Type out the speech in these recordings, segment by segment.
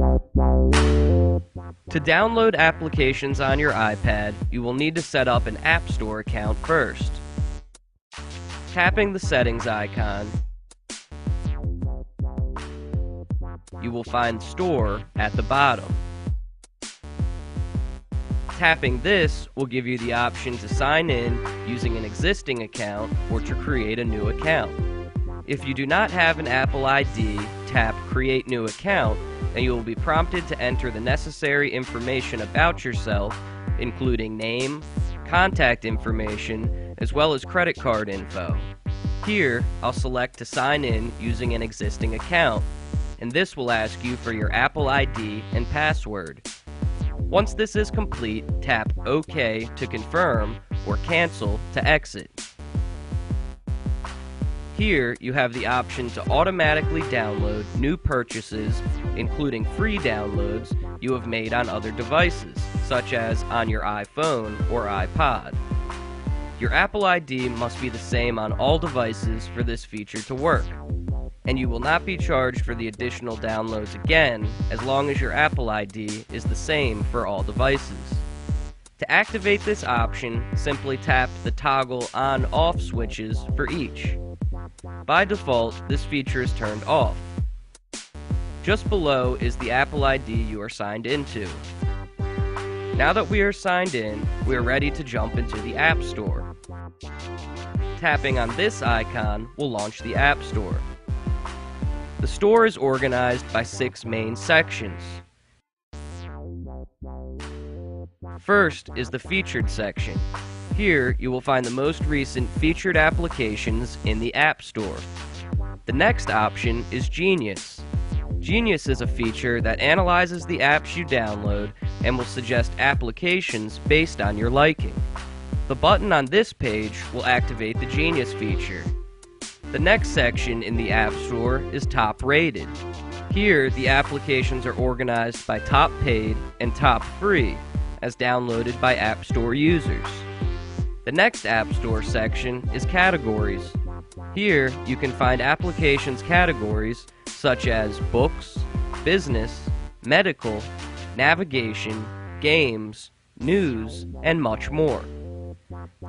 To download applications on your iPad, you will need to set up an App Store account first. Tapping the settings icon, you will find Store at the bottom. Tapping this will give you the option to sign in using an existing account or to create a new account. If you do not have an Apple ID, tap Create New Account and you will be prompted to enter the necessary information about yourself, including name, contact information, as well as credit card info. Here, I'll select to sign in using an existing account, and this will ask you for your Apple ID and password. Once this is complete, tap OK to confirm or Cancel to exit. Here, you have the option to automatically download new purchases, including free downloads you have made on other devices, such as on your iPhone or iPod. Your Apple ID must be the same on all devices for this feature to work, and you will not be charged for the additional downloads again as long as your Apple ID is the same for all devices. To activate this option, simply tap the toggle on-off switches for each. By default, this feature is turned off. Just below is the Apple ID you are signed into. Now that we are signed in, we are ready to jump into the App Store. Tapping on this icon will launch the App Store. The store is organized by 6 main sections. First is the Featured section. Here, you will find the most recent featured applications in the App Store. The next option is Genius. Genius is a feature that analyzes the apps you download and will suggest applications based on your liking. The button on this page will activate the Genius feature. The next section in the App Store is Top Rated. Here, the applications are organized by top paid and top free, as downloaded by App Store users. The next App Store section is Categories. Here, you can find applications categories such as books, business, medical, navigation, games, news, and much more.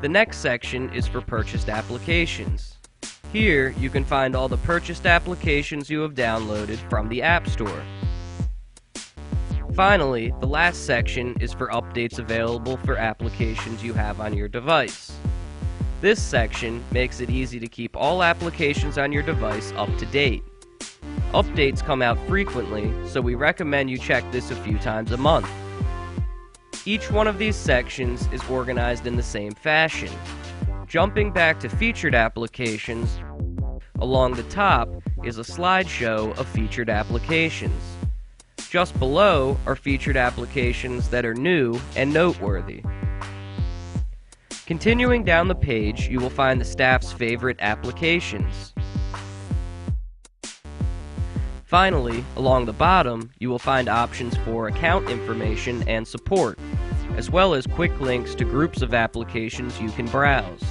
The next section is for purchased applications. Here, you can find all the purchased applications you have downloaded from the App Store. Finally, the last section is for updates available for applications you have on your device. This section makes it easy to keep all applications on your device up to date. Updates come out frequently, so we recommend you check this a few times a month. Each one of these sections is organized in the same fashion. Jumping back to featured applications, along the top is a slideshow of featured applications. Just below are featured applications that are new and noteworthy. Continuing down the page, you will find the staff's favorite applications. Finally, along the bottom, you will find options for account information and support, as well as quick links to groups of applications you can browse.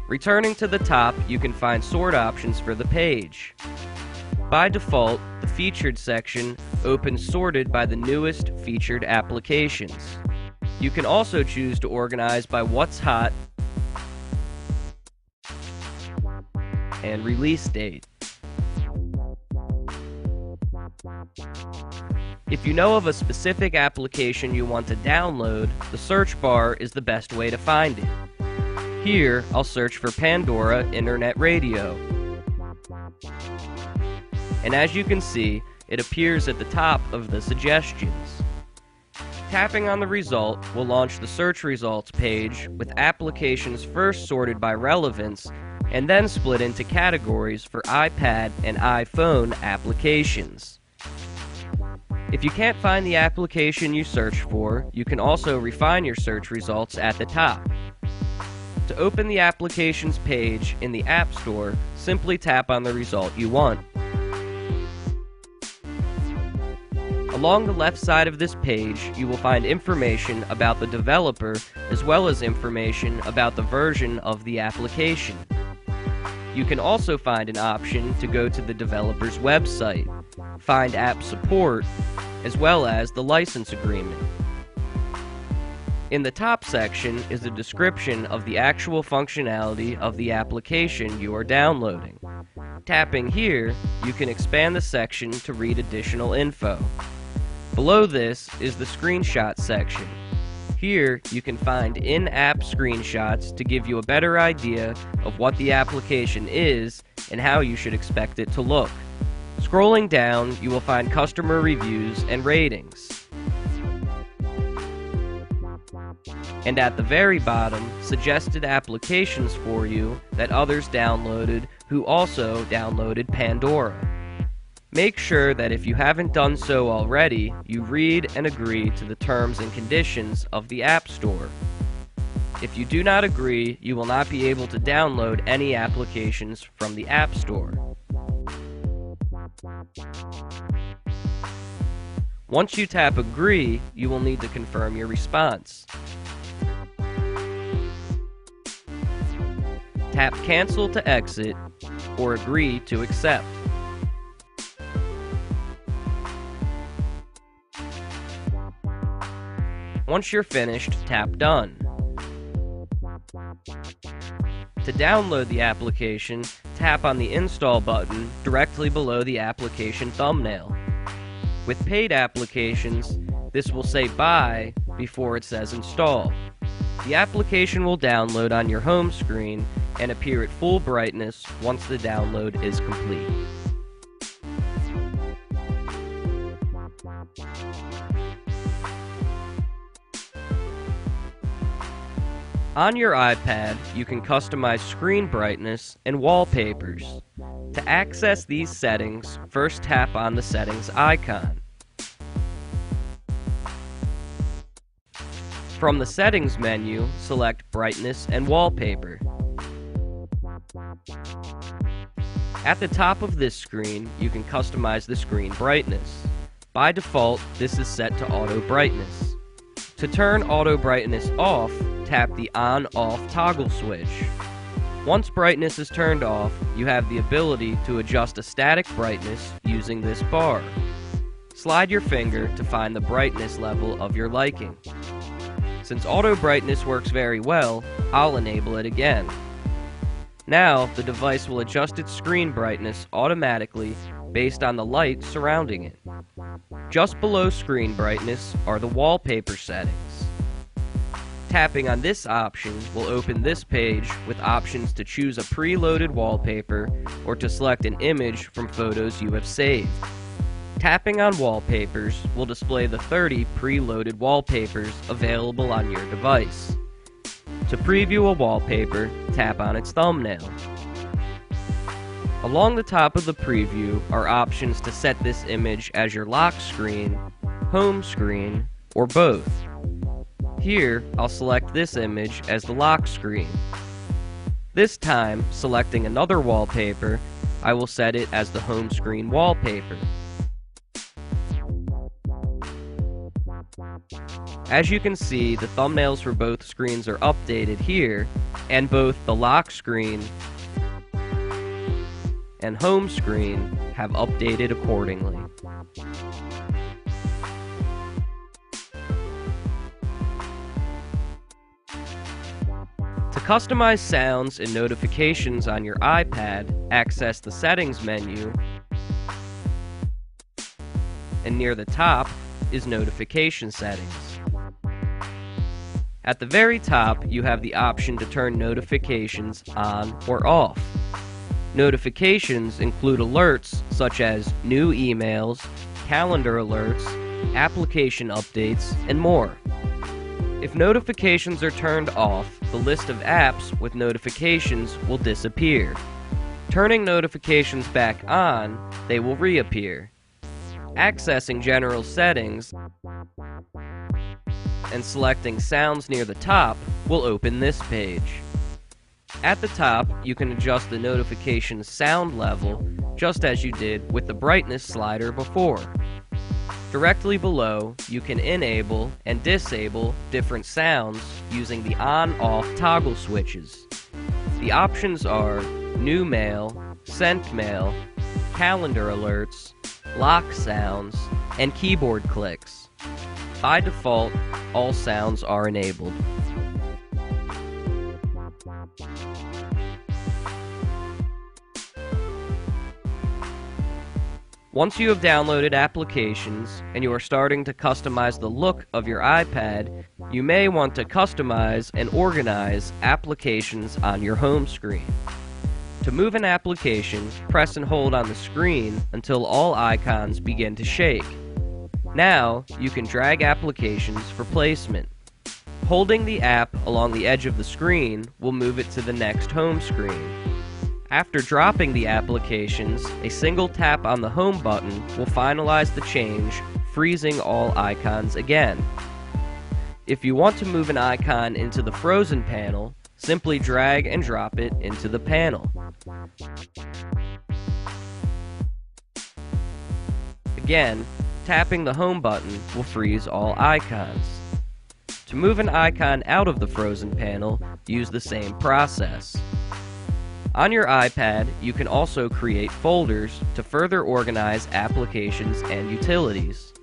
Returning to the top, you can find sort options for the page. By default, the Featured section opens sorted by the newest featured applications. You can also choose to organize by what's hot and release date. If you know of a specific application you want to download, the search bar is the best way to find it. Here, I'll search for Pandora Internet Radio. And as you can see, it appears at the top of the suggestions. Tapping on the result will launch the search results page with applications first sorted by relevance and then split into categories for iPad and iPhone applications. If you can't find the application you search for, you can also refine your search results at the top. To open the applications page in the App Store, simply tap on the result you want. Along the left side of this page, you will find information about the developer as well as information about the version of the application. You can also find an option to go to the developer's website. find app support, as well as the license agreement. In the top section is a description of the actual functionality of the application you are downloading. Tapping here, you can expand the section to read additional info. Below this is the screenshot section. Here, you can find in-app screenshots to give you a better idea of what the application is and how you should expect it to look. Scrolling down, you will find customer reviews and ratings. And at the very bottom, suggested applications for you that others downloaded who also downloaded Pandora. Make sure that if you haven't done so already, you read and agree to the terms and conditions of the App Store. If you do not agree, you will not be able to download any applications from the App Store. Once you tap Agree, you will need to confirm your response. Tap Cancel to exit, or Agree to accept. Once you're finished, tap Done. To download the application, tap on the Install button directly below the application thumbnail. With paid applications, this will say Buy before it says Install. The application will download on your home screen and appear at full brightness once the download is complete. On your iPad, you can customize screen brightness and wallpapers. To access these settings, first tap on the settings icon. From the settings menu, select brightness and wallpaper. At the top of this screen, you can customize the screen brightness. By default, this is set to auto brightness. To turn auto brightness off, tap the on-off toggle switch. Once brightness is turned off, you have the ability to adjust a static brightness using this bar. Slide your finger to find the brightness level of your liking. Since auto brightness works very well, I'll enable it again. Now, the device will adjust its screen brightness automatically based on the light surrounding it. Just below screen brightness are the wallpaper settings. Tapping on this option will open this page with options to choose a preloaded wallpaper or to select an image from photos you have saved. Tapping on wallpapers will display the 30 preloaded wallpapers available on your device. To preview a wallpaper, tap on its thumbnail. Along the top of the preview are options to set this image as your lock screen, home screen, or both. Here, I'll select this image as the lock screen. This time, selecting another wallpaper, I will set it as the home screen wallpaper. As you can see, the thumbnails for both screens are updated here, and both the lock screen and home screen have updated accordingly. To customize sounds and notifications on your iPad, access the Settings menu, and near the top is Notification Settings. At the very top, you have the option to turn notifications on or off. Notifications include alerts such as new emails, calendar alerts, application updates, and more. If notifications are turned off, the list of apps with notifications will disappear. Turning notifications back on, they will reappear. Accessing General Settings and selecting Sounds near the top will open this page. At the top, you can adjust the notification sound level just as you did with the brightness slider before. Directly below, you can enable and disable different sounds using the on-off toggle switches. The options are New Mail, Sent Mail, Calendar Alerts, lock sounds, and keyboard clicks. By default, all sounds are enabled. Once you have downloaded applications and you are starting to customize the look of your iPad, you may want to customize and organize applications on your home screen. To move an application, press and hold on the screen until all icons begin to shake. Now, you can drag applications for placement. Holding the app along the edge of the screen will move it to the next home screen. After dropping the applications, a single tap on the home button will finalize the change, freezing all icons again. If you want to move an icon into the frozen panel, simply drag and drop it into the panel. Again, tapping the home button will freeze all icons. To move an icon out of the frozen panel, use the same process. On your iPad, you can also create folders to further organize applications and utilities.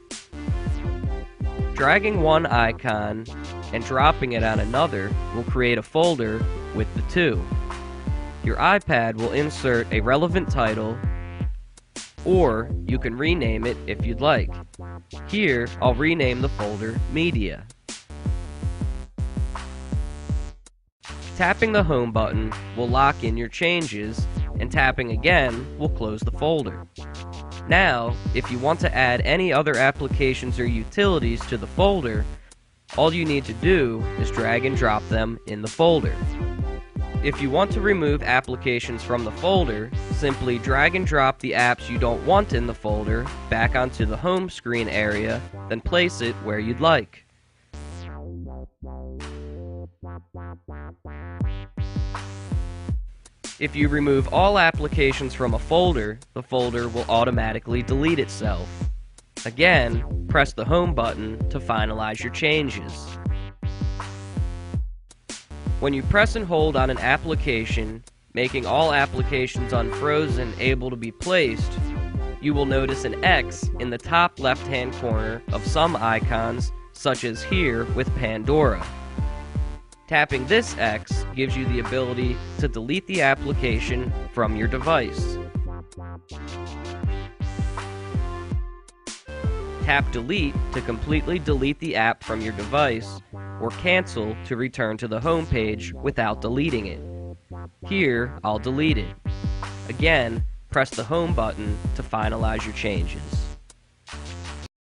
Dragging one icon and dropping it on another will create a folder with the two. Your iPad will insert a relevant title, or you can rename it if you'd like. Here, I'll rename the folder Media. Tapping the home button will lock in your changes, and tapping again will close the folder. Now, if you want to add any other applications or utilities to the folder, all you need to do is drag and drop them in the folder. If you want to remove applications from the folder, simply drag and drop the apps you don't want in the folder back onto the home screen area, then place it where you'd like. If you remove all applications from a folder, the folder will automatically delete itself. Again, press the home button to finalize your changes. When you press and hold on an application, making all applications unfrozen able to be placed, you will notice an X in the top left-hand corner of some icons, such as here with Pandora. Tapping this X gives you the ability to delete the application from your device. Tap Delete to completely delete the app from your device, or Cancel to return to the home page without deleting it. Here, I'll delete it. Again, press the Home button to finalize your changes.